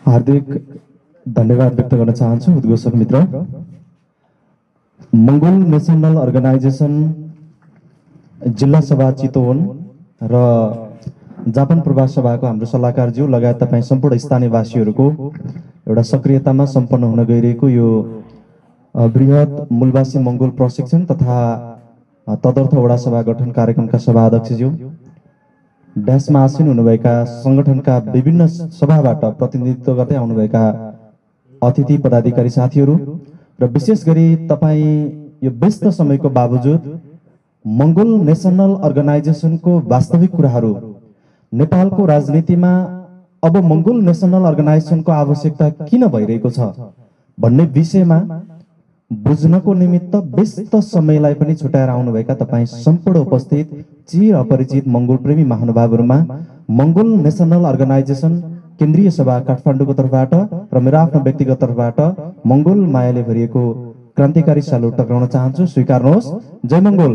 हार्दिक धन्यवाद व्यक्त गर्न चाहन्छु उद्घोषक मित्र। मंगोल नेशनल अर्गनाइजेसन जिल्ला सभा चितवन र जापान प्रवास सभाको हाम्रो सल्लाहकारज्यू लगायत तपाईँ सम्पूर्ण स्थानीयवासीहरूको एउटा सक्रियतामा सम्पन्न हुन गइरहेको यो बृहत मूलवासी मंगोल प्रशिक्षण तथा तदर्थ वडा सभा गठन कार्यक्रमका सभा अध्यक्षज्यू, ड्यासमा आसीन हुनुभएका संगठनका विभिन्न सभाबाट प्रतिनिधित्व गर्दै आउनुभएका अतिथि पदाधिकारी साथीहरू र विशेष गरी तपाईँ यो व्यस्त समयको बावजुद मंगोल नेशनल अर्गनाइजेसनको वास्तविक कुराहरू, नेपालको राजनीतिमा अब मंगोल नेशनल अर्गनाइजेसनको आवश्यकता किन भइरहेको छ भन्ने विषयमा बुझ्नको निमित्त व्यस्त समयलाई पनि छुटाएर आउनुभएका तपाईँ सम्पूर्ण उपस्थित चिर अपरिचित मंगोल प्रेमी महानुभावहरूमा मंगोल नेशनल अर्गनाइजेसन केन्द्रीय सभा काठमाडौँको तर्फबाट र मेरो आफ्नो व्यक्तिगत तर्फबाट मंगोल मायाले भरिएको क्रान्तिकारी सल्युट टक्राउन चाहन्छु। स्वीकार्नुहोस्। जय मंगोल।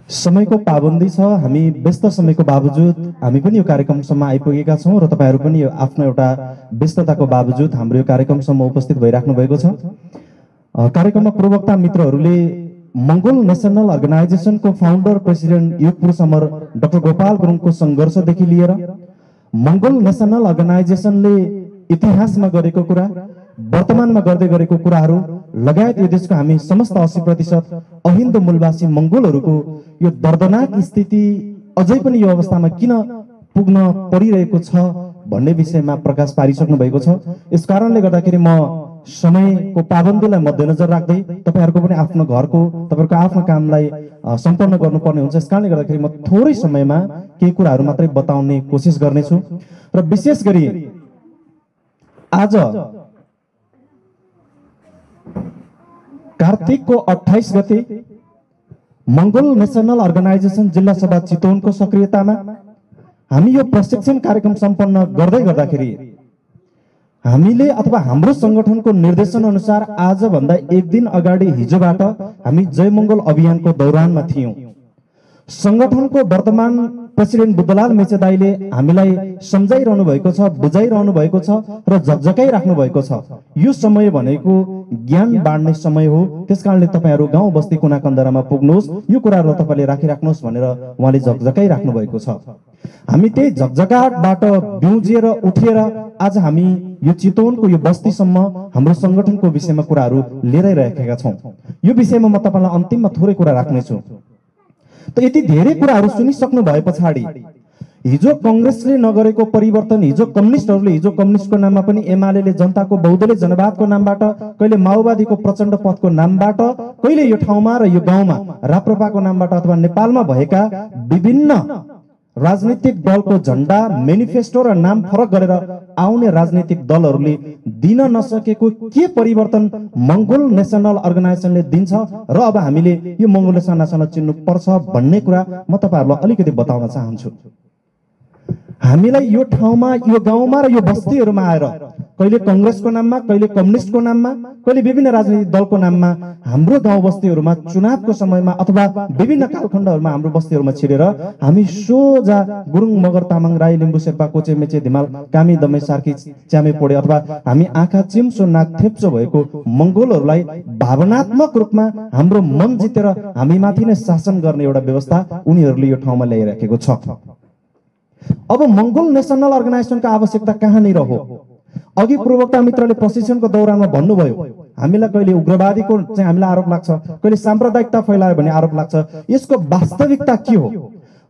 समयको पाबन्दी छ, हामी व्यस्त समयको बावजुद हामी पनि यो कार्यक्रमसम्म आइपुगेका छौँ र तपाईहरू पनि यो आफ्नो एउटा व्यस्तताको बावजुद हाम्रो यो कार्यक्रमसम्म उपस्थित भइराख्नु भएको छ। कार्यक्रममा प्रवक्ता मित्रहरूले मंगोल नेशनल अर्गनाइजेसनको फाउन्डर प्रेसिडेन्ट युग पुरुष अमर डाक्टर गोपाल गुरुङको सङ्घर्षदेखि लिएर मंगोल नेशनल अर्गनाइजेसनले इतिहासमा गरेको कुरा, वर्तमानमा गर्दै गरेको कुराहरू लगायत यो देशको हामी समस्त 80% अहिन्दू मूलवासी मंगोलहरूको यो दर्दनाक स्थिति अझै पनि यो अवस्थामा किन पुग्न परिरहेको छ भन्ने विषयमा प्रकाश पारिसक्नु भएको छ। यस कारणले गर्दाखेरि म समयको पाबन्दीलाई मध्यनजर राख्दै तपाईहरुको पनि आफ्नो घरको तपाईहरुको आफ्नो कामलाई सम्पन्न गर्नुपर्ने हुन्छ। यस कारणले गर्दाखेरि म थोरै समयमा केही कुराहरू मात्रै बताउने कोसिस गर्नेछु र विशेष गरी आज कार्तिकको 28 गते मंगोल नेशनल अर्गनाइजेसन जिल्ला सभा चितवनको सक्रियतामा हामी यो प्रशिक्षण कार्यक्रम सम्पन्न गर्दै गर्दाखेरि हामीले अथवा हाम्रो संगठनको निर्देशन अनुसार आज भन्दा एक दिन अगाडि हिजोबाट हामी जय मंगोल अभियानको दौरानमा थियौं। संगठनको वर्तमान प्रेसिडेन्ट बुद्धलाल मेचेदाईले हामीलाई सम्झाइरहनु भएको छ, बुझाइरहनु भएको छ र झकझकाइराख्नु भएको छ। यो समय भनेको ज्ञान बाँड्ने समय हो। त्यसकारणले तपाईहरु गाउँ बस्ती कुना कन्दरामा पुग्नुहोस्, यो कुराहरु तपाईले राखिराख्नुहोस् भनेर उहाँले झकझकाइराख्नु भएको छ। हामी त्यही झकझकाहटबाट बिउजिएर उठेर आज हामी यो चितवनको यो बस्तीसम्म हाम्रो संगठनको विषयमा कुराहरु लिएर आइरहेका छौं। यो विषयमा म तपाईलाई अन्तिममा थोरै कुरा राख्नेछु। त यति धेरै कुराहरु सुनिसक्नु भए पछाडि हिजो कांग्रेसले नगरेको परिवर्तन, हिजो कम्युनिस्टहरुले, हिजो कम्युनिस्टको नाममा पनि एमालेले जनताको बहुदलीय जनवादको नामबाट, कहिले माओवादीको प्रचण्ड पथको नामबाट, कहिले यो ठाउँमा र यो गाउँमा राप्रपाको नामबाट अथवा नेपालमा भएका विभिन्न राजनीतिक दलको झण्डा, मेनिफेस्टो र नाम फरक गरेर आउने राजनीतिक दलहरूले दिन नसकेको के परिवर्तन मंगोल नेशनल अर्गनाइजेसनले दिन्छ र अब हामीले यो मंगोल नेशनल अर्गनाइजेसनलाई चिन्नु पर्छ भन्ने कुरा म तपाईहरुलाई अलिकति बताउन चाहन्छु। हामीलाई यो ठाउँमा, यो गाउँमा र यो बस्तीहरुमा आएर कहिले कांग्रेसको नाममा, कहिले कम्युनिस्टको नाममा, कहिले विभिन्न राजनीतिक दलको नाममा हाम्रो गाउँ बस्तीहरुमा चुनावको समयमा अथवा विभिन्न कालखण्डहरुमा हाम्रो बस्तीहरुमा छिरेर हामी सोझा गुरुङ, मगर, तामाङ, राई, लिम्बू, शेर्पा, कोचे, मेचे, धिमाल, कामी, दमे, सार्की, च्यामे, पोडे अथवा हामी आँखा चिम्सो नाक थेप्चो भएको मंगोलहरुलाई भावनात्मक रूपमा हाम्रो मन जितेर हामी माथि नै शासन गर्ने एउटा व्यवस्था उनीहरुले यो ठाउँमा ल्याइराखेको छ। अब मंगोल नेशनल अर्गनाइजेसनको आवश्यकता कहाँनिर हो? अघि प्रवक्ता मित्रले प्रशिक्षणको दौरानमा भन्नुभयो, हामीलाई कहिले उग्रवादीको चाहिँ हामीलाई आरोप लाग्छ, कहिले साम्प्रदायिकता फैलायो भन्ने आरोप लाग्छ। यसको वास्तविकता के हो?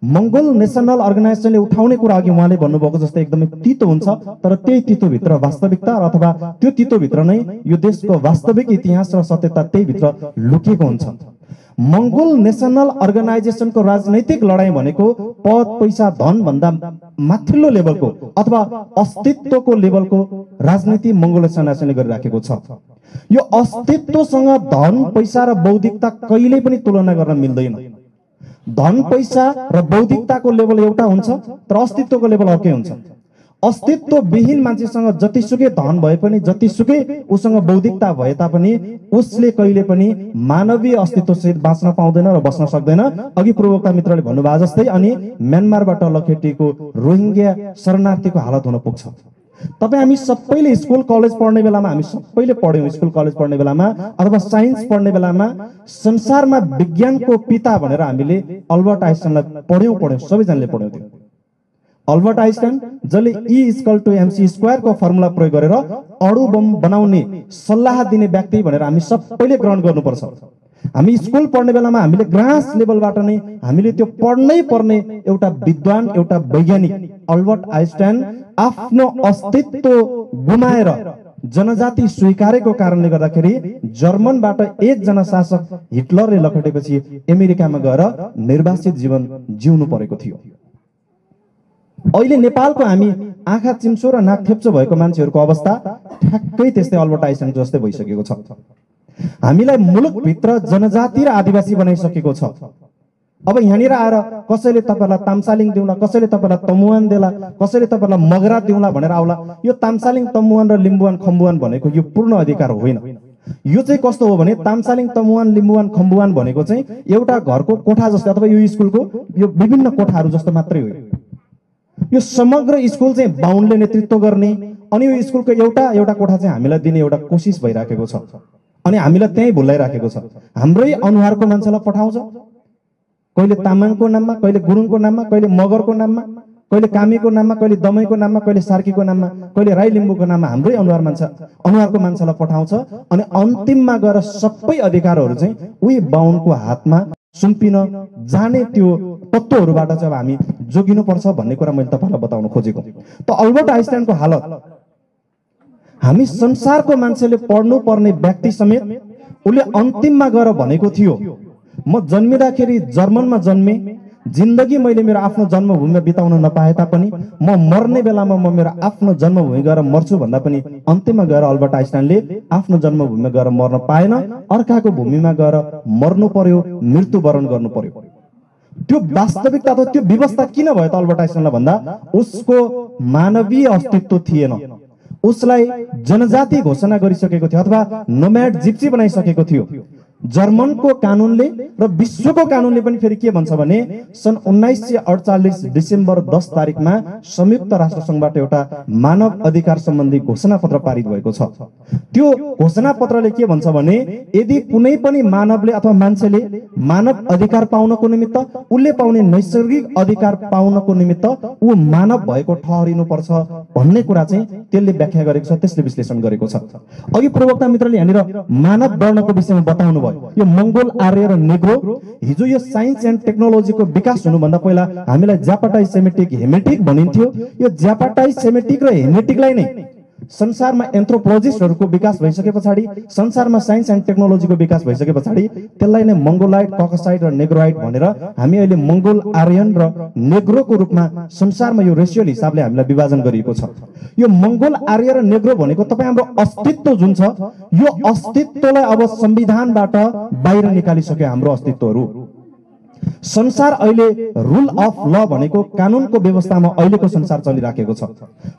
मंगोल नेशनल अर्गनाइजेसनले उठाउने कुरा अघि उहाँले भन्नुभएको जस्तै एकदमै तीतो हुन्छ, तर त्यही तीतो भित्र वास्तविकता अथवा त्यो तीतो भित्र नै यो देशको वास्तविक इतिहास र सत्यता त्यही भित्र लुकेको हुन्छ। मंगोल नेशनल अर्गनाइजेसनको राजनैतिक लडाई भनेको पद, पैसा, धन भन्दा माथिल्लो लेभलको अथवा अस्तित्वको लेभलको राजनीति मंगोल नेशनल अर्गनाइजेसनले गरिराखेको छ। यो अस्तित्वसँग धन, पैसा र बौद्धिकता कहिल्यै पनि तुलना गर्न मिल्दैन। धन, पैसा र बौद्धिकताको लेभल एउटा हुन्छ तर अस्तित्वको लेभल अर्कै हुन्छ। अस्तित्व विहीन मान्छेसँग जतिसुकै धन भए पनि, जतिसुकै उसँग बौद्धिकता भए तापनि उसले कहिले पनि मानवीय अस्तित्वसहित बाँच्न पाउँदैन र बस्न सक्दैन। अघि प्रवक्ता मित्रले भन्नुभएको जस्तै अनि म्यानमारबाट लखेटिएको रोहिंग्या शरणार्थीको हालत हुन पुग्छ। तपाईँ हामी सबैले स्कुल कलेज पढ्ने बेलामा हामी सबैले पढ्यौँ। स्कुल कलेज पढ्ने बेलामा अथवा साइन्स पढ्ने बेलामा संसारमा विज्ञानको पिता भनेर हामीले अल्बर्ट आइन्स्टाइनलाई पढ्यौँ, सबैजनाले पढ्यौँ। त्यो अल्बर्ट आइन्स्टाइन जसले E=mc² को फर्मुला प्रयोग गरेर अणु बम बनाउने सल्लाह दिने व्यक्ति भनेर हामी सबैले ग्रहण गर्नुपर्छ। हामी स्कुल पढ्ने बेलामा हामीले ग्रास लेभलबाट नै हामीले त्यो पढ्नै पर्ने एउटा विद्वान, एउटा वैज्ञानिक अल्बर्ट आइन्स्टाइन आफ्नो अस्तित्व गुमाएर जनजाति स्वीकारेको कारणले गर्दाखेरि जर्मनबाट एकजना शासक हिटलरले लखेटेपछि अमेरिकामा गएर निर्वासित जीवन जिउनु परेको थियो। अहिले नेपालको हामी आँखा चिम्सो र नाक थेप्चो भएको मान्छेहरूको अवस्था ठ्याक्कै त्यस्तै अल्बर्ट आइन्स्टाइन जस्तै भइसकेको छ। हामीलाई मुलुकभित्र जनजाति र आदिवासी बनाइसकेको छ। अब यहाँनिर आएर कसैले तपाईँलाई ताम्सालिङ दिउँला, कसैले तपाईँलाई तमुवान देला, कसैले तपाईँलाई मगरा दिउँला भनेर आउला। यो ताम्सालिङ, तमुवान र लिम्बुवान खम्बुवान भनेको यो पूर्ण अधिकार होइन। यो चाहिँ कस्तो हो भने ताम्सालिङ, तमुवान, लिम्बुवान, खम्बुवान भनेको चाहिँ एउटा घरको कोठा जस्तो अथवा यो स्कुलको यो विभिन्न कोठाहरू जस्तो मात्रै हो। यो समग्र स्कुल चाहिँ बाहुनले नेतृत्व गर्ने अनि यो स्कुलको एउटा एउटा कोठा चाहिँ हामीलाई दिने एउटा कोसिस भइराखेको छ अनि हामीलाई त्यहीँ भुलाइराखेको छ। हाम्रै अनुहारको मान्छेलाई पठाउँछ, कहिले तामाङको नाममा, कहिले गुरुङको नाममा, कहिले मगरको नाममा, कहिले कामीको नाममा, कहिले दमैको नाममा, कहिले सार्कीको नाममा, कहिले राई लिम्बूको नाममा हाम्रै अनुहारको मान्छेलाई पठाउँछ अनि अन्तिममा गएर सबै अधिकारहरू चाहिँ उही बाहुनको हातमा सुम्पिन जाने त्यो तत्त्वहरूबाट चाहिँ अब हामी जोगिनुपर्छ भन्ने कुरा मैले तपाईँलाई बताउन खोजेको। त अल्बर्ट आइन्स्टाइनको हालत हामी संसारको मान्छेले पढ्नु पर्ने व्यक्ति समेत उसले अन्तिममा गएर भनेको थियो, म जन्मिँदाखेरि जर्मनमा जन्मे, जिन्दगी मैले मेरो आफ्नो जन्मभूमिमा बिताउन नपाए तापनि म मर्ने बेलामा म मेरो आफ्नो जन्मभूमि गएर मर्छु भन्दा पनि अन्तिममा गएर अल्बर्ट आइन्स्टाइनले आफ्नो जन्मभूमिमा गएर मर्न पाएन, अर्काको भूमिमा गएर मर्नु पर्यो, मृत्युवरण गर्नु पर्यो। त्यो वास्तविकता त त्यो व्यवस्था किन भयो त अल्बर्ट आइन्स्टाइनलाई भन्दा उसको मानवीय अस्तित्व थिएन। उसलाई जनजाति घोषणा गरिसकेको थियो अथवा नोम्याड जिप्सी बनाइसकेको थियो। जर्मनको कानुनले र विश्वको कानुनले पनि फेरि के भन्छ भने सन् 1948 डिसेम्बर 10 तारिकमा संयुक्त राष्ट्र संघबाट एउटा मानव अधिकार सम्बन्धी घोषणा पत्र पारित भएको छ। त्यो घोषणा पत्रले के भन्छ भने यदि कुनै पनि मानवले अथवा मान्छेले मानव अधिकार पाउनको निमित्त उसले पाउने नैसर्गिक अधिकार पाउनको निमित्त ऊ मानव भएको ठहरिनु पर्छ भन्ने कुरा चाहिँ त्यसले व्याख्या गरेको छ, त्यसले विश्लेषण गरेको छ। अघि प्रवक्ता मित्रले यहाँनिर मानव वर्णको विषयमा बताउनु भयो। यो मंगोल, आर्य र नेग्रो हिजो यो साइन्स एन्ड टेक्नोलोजीको विकास हुनुभन्दा पहिला हामीलाई ज्यापाटाइज, सेमेटिक, हेमेटिक भनिन्थ्यो। यो ज्यापाटाइज, सेमेटिक र हेमेटिकलाई नै संसारमा एन्थ्रोपोलोजिस्टहरूको विकास भइसके पछाडि, संसारमा साइन्स एन्ड टेक्नोलोजीको विकास भइसके पछाडि त्यसलाई नै मंगोलाइट, ककसाइड र नेग्रोइट भनेर हामी अहिले मंगोल, आर्यन र नेग्रोको रूपमा संसारमा यो रेशियल हिसाबले हामीलाई विभाजन गरिएको छ। यो मंगोल, आर्य र नेग्रो भनेको तपाईँ हाम्रो अस्तित्व जुन छ यो अस्तित्वलाई अब संविधानबाट बाहिर निकालिसक्यो। हाम्रो अस्तित्वहरू संसार अहिले रुल अफ ल भनेको कानुनको व्यवस्थामा अहिलेको संसार चलिराखेको छ।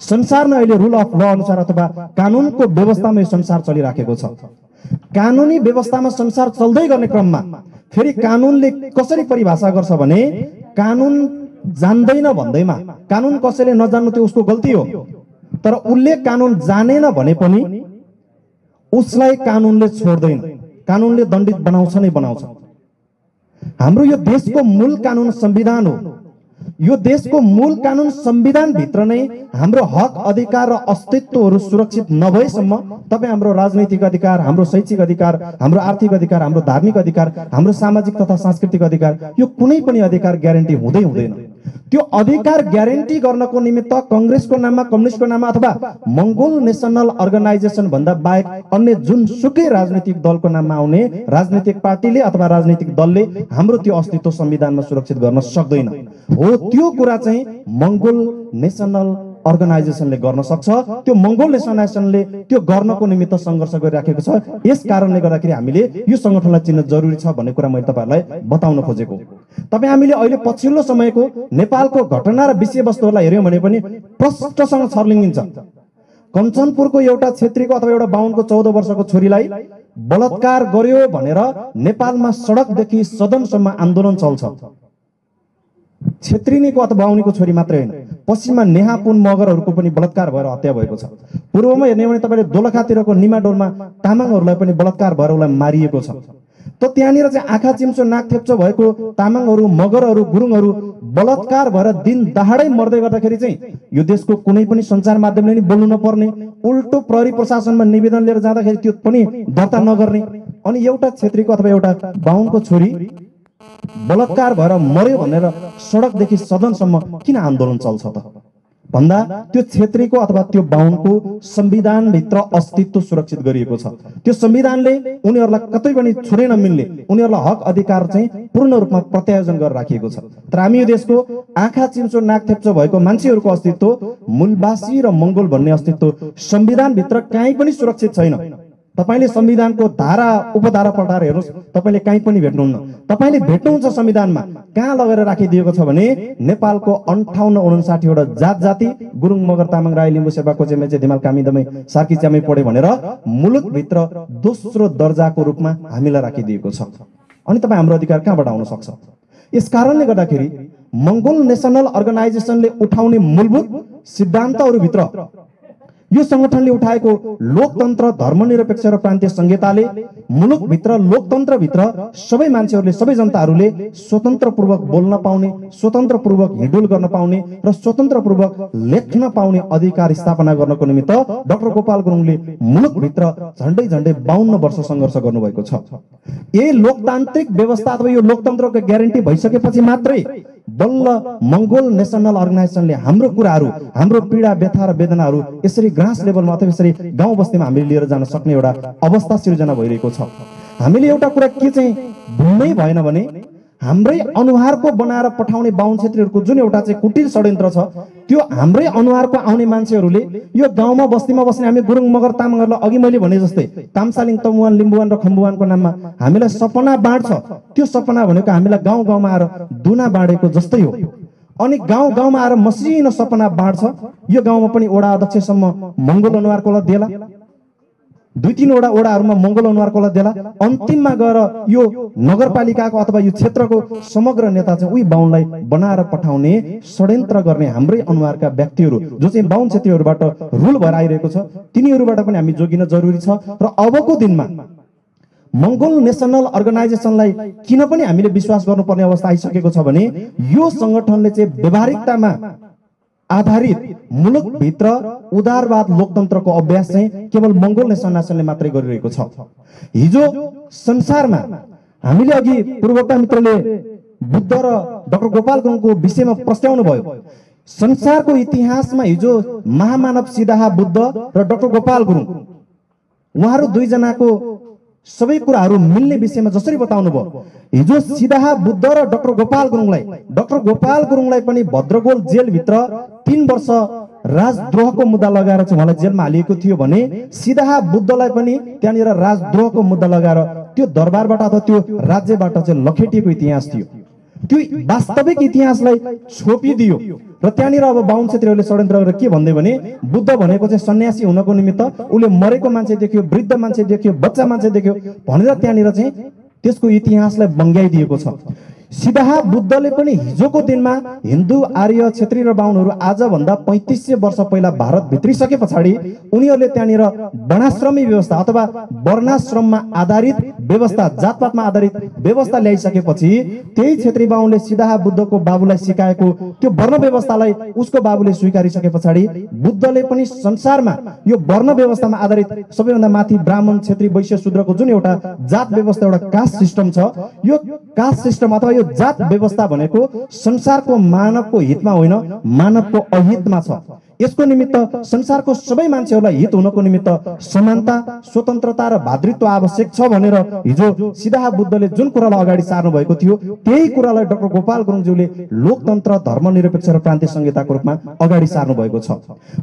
संसारमा अहिले रुल अफ ल अनुसार अथवा कानुनको व्यवस्थामा यो संसार चलिराखेको छ। कानुनी व्यवस्थामा संसार चल्दै गर्ने क्रममा फेरि कानुनले कसरी परिभाषा गर्छ भने कानुन जान्दैन भन्दैमा, कानुन कसैले नजान्नु त्यो उसको गल्ती हो, तर उसले कानुन जानेन भने पनि उसलाई कानुनले छोड्दैन, कानुनले दण्डित बनाउँछ नै बनाउँछ। हाम्रो यो देशको मूल कानुन संविधान हो। यो देशको मूल कानुन संविधान भित्र नै हाम्रो हक, अधिकार र अस्तित्वहरू सुरक्षित नभएसम्म तपाईँ हाम्रो राजनैतिक अधिकार, हाम्रो शैक्षिक अधिकार, हाम्रो आर्थिक अधिकार, हाम्रो धार्मिक अधिकार, हाम्रो सामाजिक तथा सांस्कृतिक अधिकार, यो कुनै पनि अधिकार ग्यारेन्टी हुँदै हुँदैन। त्यो अधिकार ग्यारेन्टी गर्नको निमित्त कांग्रेसको नाममा, कम्युनिस्टको नाममा अथवा मंगोल नेशनल अर्गनाइजेसन भन्दा बाहेक अन्य जुनसुकै राजनीतिक दलको नाममा आउने राजनीतिक पार्टीले अथवा राजनीतिक दलले हाम्रो त्यो अस्तित्व संविधानमा सुरक्षित गर्न सक्दैन। हो, त्यो कुरा चाहिँ मंगोल नेशनल अर्गनाइजेसनले गर्न सक्छ। त्यो मंगोल नेशनले त्यो गर्नको निमित्त संघर्ष गरिराखेको छ। यस कारणले गर्दाखेरि हामीले यो संगठनलाई चिन्न जरुरी छ भन्ने कुरा मैले तपाईहरुलाई बताउन खोजेको। तपाई हामीले अहिले पछिल्लो समयको नेपालको घटना र विषयवस्तुहरूलाई हेर्यौं भने पनि प्रष्टसँग छर्लिङ्गिन्छ। कञ्चनपुरको एउटा क्षेत्रीको अथवा एउटा बाहुनको 14 वर्षको छोरीलाई बलात्कार गर्यो भनेर नेपालमा सडकदेखि सदनसम्म आन्दोलन चल्छ। क्षेत्रीनीको अथवा बाहुनीको छोरी मात्रै होइन, पश्चिममा नेहापुन मगरहरूको पनि बलात्कार भएर हत्या भएको छ। पूर्वमा हेर्ने हो भने तपाईँले दोलखातिरको निमाडोलमा तामाङहरूलाई पनि बलात्कार भएर उसलाई मारिएको छ। त त्यहाँनिर चाहिँ आँखा चिम्चो नाक थेप्चो भएको तामाङहरू, मगरहरू, गुरुङहरू बलात्कार भएर दिन दहाडै मर्दै गर्दाखेरि चाहिँ यो देशको कुनै पनि सञ्चार माध्यमले नि बोल्नु नपर्ने, उल्टो प्रहरी प्रशासनमा निवेदन लिएर जाँदाखेरि त्यो पनि दर्ता नगर्ने। अनि एउटा क्षेत्रीको अथवा एउटा बाहुनको छोरी बलात्कार भएर मर्यो भनेर सडकदेखि सदनसम्म किन आन्दोलन चल्छ त भन्दा त्यो क्षेत्रीको अथवा त्यो बाहुनको संविधानभित्र अस्तित्व सुरक्षित गरिएको छ। त्यो संविधानले उनीहरूलाई कतै पनि छुनै नमिल्ने, उनीहरूलाई हक अधिकार चाहिँ पूर्ण रूपमा प्रत्यायोजन गरेर राखिएको छ। तर हामी यो देशको आँखा चिम्चो नाक थेप्चो भएको मान्छेहरूको अस्तित्व, मूलवासी र मंगोल भन्ने अस्तित्व संविधानभित्र कहीँ पनि सुरक्षित छैन। तपाईले संविधानको धारा उपधारा पल्टाएर हेर्नुस्, तपाईले कहीँ पनि भेट्नुहुन्न। तपाईले भेट्नुहुन्छ संविधानमा कहाँ लगेर राखिदिएको छ भने नेपालको 58-59 वटा जात जाति, गुरुङ, मगर, तामाङ, राई, लिम्बू, शेर्पा, कोचे, मेचे, धिमाल, कामी, दमाई, सार्की, च्यामै पढे भनेर मुलुकभित्र दोस्रो दर्जाको रूपमा हामीलाई राखिदिएको छ। अनि तपाईँ हाम्रो अधिकार कहाँबाट आउन सक्छ? यस कारणले गर्दाखेरि मंगोल नेशनल अर्गनाइजेसनले उठाउने मूलभूत सिद्धान्तहरूभित्र यो संगठनले उठाएको लोकतन्त्र, धर्मनिरपेक्ष र प्रान्तीय संहिताले मुलुकभित्र, लोकतन्त्रभित्र सबै मान्छेहरूले, सबै जनताहरूले स्वतन्त्रपूर्वक बोल्न पाउने, स्वतन्त्रपूर्वक हिँडुल गर्न पाउने र स्वतन्त्रपूर्वक लेख्न पाउने अधिकार स्थापना गर्नको निमित्त डाक्टर गोपाल गुरुङले मुलुकभित्र झण्डै झण्डै 52 वर्ष सङ्घर्ष गर्नुभएको छ। यही लोकतान्त्रिक व्यवस्था अथवा यो लोकतन्त्रको ग्यारेन्टी भइसकेपछि मात्रै बल्ल मंगोल नेशनल अर्गनाइजेसनले हाम्रो कुराहरू, हाम्रो पीडा, व्यथा र वेदनाहरू यसरी ग्रास लेभलमा अथवा यसरी गाउँ बस्तीमा हामीले लिएर जान सक्ने एउटा अवस्था सिर्जना भइरहेको छ। हामीले एउटा कुरा के चाहिँ भुल्नै भएन भने हाम्रै अनुहारको बनाएर पठाउने बाहुन क्षेत्रीहरूको जुन एउटा चाहिँ कुटिल षड्यन्त्र छ, त्यो हाम्रै अनुहारको आउने मान्छेहरूले यो गाउँमा बस्तीमा बस्ने हामी गुरुङ, मगर, तामाङहरूलाई अघि मैले भने जस्तै तामसालिङ, तमुवान, लिम्बुवान र खम्बुवानको नाममा हामीलाई सपना बाँड्छ। त्यो सपना भनेको हामीलाई गाउँ गाउँमा आएर दुना बाँडेको जस्तै हो। अनि गाउँ गाउँमा आएर मसिनो सपना बाँड्छ। यो गाउँमा पनि वडा अध्यक्षसम्म मंगोल अनुहारकोलाई देला, 2-3 वटा वडाहरूमा मंगोल अनुहारकोलाई देला, अन्तिममा गएर यो नगरपालिकाको अथवा यो क्षेत्रको समग्र नेता चाहिँ उही बाहुनलाई बनाएर पठाउने षड्यन्त्र गर्ने हाम्रै अनुहारका व्यक्तिहरू जो चाहिँ बाहुन क्षेत्रीहरूबाट रुल भएर आइरहेको छ, तिनीहरूबाट पनि हामी जोगिन जरुरी छ। र अबको दिनमा मंगोल नेशनल अर्गनाइजेसनलाई किन पनि हामीले विश्वास गर्नुपर्ने अवस्था आइसकेको छ भने यो संगठनले चाहिँ व्यवहारिकतामा आधारित मुलुकभित्र उदारवाद लोकतन्त्रको अभ्यास चाहिँ केवल मंगोल नेशनले मात्रै गरिरहेको छ। हिजो संसारमा हामीले अघि पूर्वका मित्रले बुद्ध र डाक्टर गोपाल गुरुङको विषयमा प्रस्ताउनु भयो। संसारको इतिहासमा हिजो महामानव सिदाहा बुद्ध र डाक्टर गोपाल गुरुङ उहाँहरू दुईजनाको सबै कुराहरू मिल्ने विषयमा जसरी बताउनु भयो, हिजो सिदाहा बुद्ध र डाक्टर गोपाल गुरुङलाई पनि भद्रगोल जेलभित्र 3 वर्ष राजद्रोहको मुद्दा लगाएर चाहिँ उहाँलाई जेलमा हालिएको थियो भने सिदाहा बुद्धलाई पनि त्यहाँनिर राजद्रोहको मुद्दा लगाएर त्यो दरबारबाट अथवा त्यो राज्यबाट चाहिँ लखेटिएको इतिहास थियो। त्यो वास्तविक इतिहासलाई छोपिदियो र त्यहाँनिर अब बाहुन क्षेत्रीहरूले षड्यन्त्र गरेर के भन्दै भने बुद्ध भनेको चाहिँ सन्यासी हुनको निमित्त उसले मरेको मान्छे देख्यो, वृद्ध मान्छे देख्यो, बच्चा मान्छे देख्यो भनेर त्यहाँनिर चाहिँ त्यसको इतिहासलाई बङ्ग्याइदिएको छ। सिदाहा बुद्धले पनि हिजोको दिनमा हिन्दू, आर्य, क्षेत्री र बाहुनहरू आजभन्दा 3500 वर्ष पहिला भारत भित्रिसके पछाडि उनीहरूले त्यहाँनिर वर्णाश्रमी व्यवस्था अथवा वर्णाश्रममा आधारित व्यवस्था, जातपातमा आधारित व्यवस्था ल्याइसकेपछि त्यही क्षेत्री बाहुनले सिदाहा बुद्धको बाबुलाई सिकाएको त्यो वर्ण व्यवस्थालाई उसको बाबुले स्वीकारिसके पछाडि बुद्धले पनि संसारमा यो वर्ण व्यवस्थामा आधारित सबैभन्दा माथि ब्राह्मण, क्षेत्री, वैश्य, शूद्रको जुन एउटा जात व्यवस्था, एउटा कास्ट सिस्टम छ, यो कास्ट सिस्टम अथवा यो जात व्यवस्था भनेको संसारको मानवको हितमा होइन, मानवको अहितमा छ। यसको निमित्त संसारको सबै मान्छेहरूलाई हित हुनको निमित्त समानता, स्वतन्त्रता र भातृत्व आवश्यक छ भनेर हिजो सिदाहा बुद्धले जुन कुरालाई अगाडि सार्नु भएको थियो त्यही कुरालाई डाक्टर गोपाल गुरुङज्यूले लोकतन्त्र, धर्मनिरपेक्ष र प्रान्तीय संहिताको रूपमा अगाडि सार्नु भएको छ।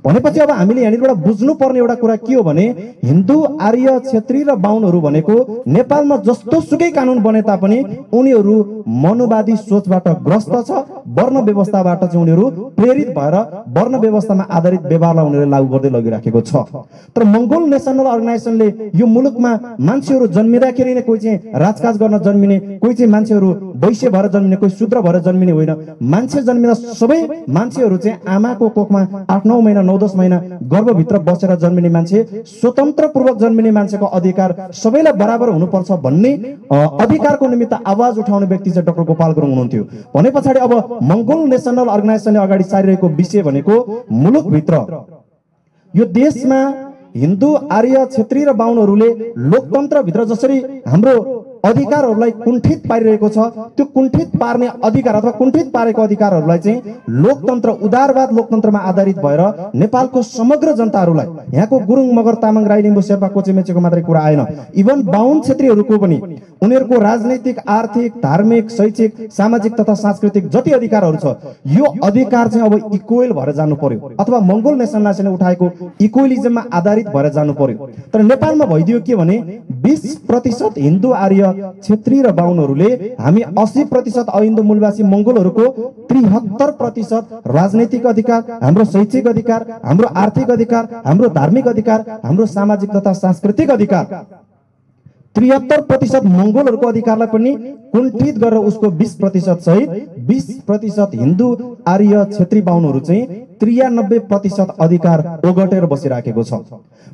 भनेपछि अब हामीले यहाँनिरबाट बुझ्नुपर्ने एउटा कुरा के हो भने हिन्दू, आर्य, क्षेत्री र बाहुनहरू भनेको नेपालमा जस्तो सुकै कानुन बने तापनि उनीहरू मनोवादी सोचबाट ग्रस्त छ, वर्ण व्यवस्थाबाट चाहिँ उनीहरू प्रेरित भएर वर्ण व्यवस्थामा आधारित व्यवहारलाई उनीहरूले लागू गर्दै लगिराखेको छ। तर मंगोल नेशनल अर्गनाइजेसनले यो मुलुकमा मान्छेहरू जन्मिँदाखेरि नै कोही चाहिँ राजकाज गर्न जन्मिने, कोही चाहिँ मान्छेहरू वैश्य भएर जन्मिने, कोही शूद्र भएर जन्मिने होइन। मान्छे जन्मिँदा सबै मान्छेहरू चाहिँ आमाको कोखमा 8-9 महिना 9-10 महिना गर्भभित्र बसेर जन्मिने मान्छे, स्वतन्त्रपूर्वक जन्मिने मान्छेको अधिकार सबैलाई बराबर हुनुपर्छ भन्ने अधिकारको निमित्त आवाज उठाउने व्यक्ति चाहिँ डाक्टर गोपाल गुरुङ हुनुहुन्थ्यो। भने पछाडि अब मंगोल नेशनल अर्गनाइजेसनले अगाडि सारिरहेको विषय भनेको मुलुकभित्र यो देशमा हिन्दू, आर्य, क्षेत्री र बाहुनहरूले लोकतन्त्रभित्र जसरी हाम्रो अधिकारहरूलाई कुण्ठित पारिरहेको छ, त्यो कुण्ठित पार्ने अधिकार अथवा कुण्ठित पारेको अधिकारहरूलाई चाहिँ लोकतन्त्र, उदारवाद लोकतन्त्रमा आधारित भएर नेपालको समग्र जनताहरूलाई, यहाँको गुरुङ, मगर, तामाङ, राई, लिम्बू, शेर्पा, कोचे, मेचेको मात्रै कुरा आएन, इभन बाहुन क्षेत्रीहरूको पनि उनीहरूको राजनैतिक, आर्थिक, धार्मिक, शैक्षिक, सामाजिक तथा सांस्कृतिक जति अधिकारहरू छ, यो अधिकार चाहिँ अब इक्वल भएर जानु पर्यो अथवा मंगोल नेसनले उठाएको इक्वलिजममा आधारित भएर जानु पर्यो। तर नेपालमा भइदियो के भने 20% हिन्दू, आर्य, क्षेत्री र बाहुनहरूले हामी 80% अहिन्दू मूलवासी मंगोलहरूको 73% राजनैतिक अधिकार, हाम्रो शैक्षिक अधिकार, हाम्रो आर्थिक अधिकार, हाम्रो धार्मिक अधिकार, हाम्रो सामाजिक तथा सांस्कृतिक अधिकार 73% मंगोलहरूको अधिकारलाई पनि कुण्ठित गरेर उसको 20% सहित 20% हिन्दू, आर्य, क्षेत्री, बाहुनहरू चाहिँ 93% अधिकार ओगटेर बसिराखेको छ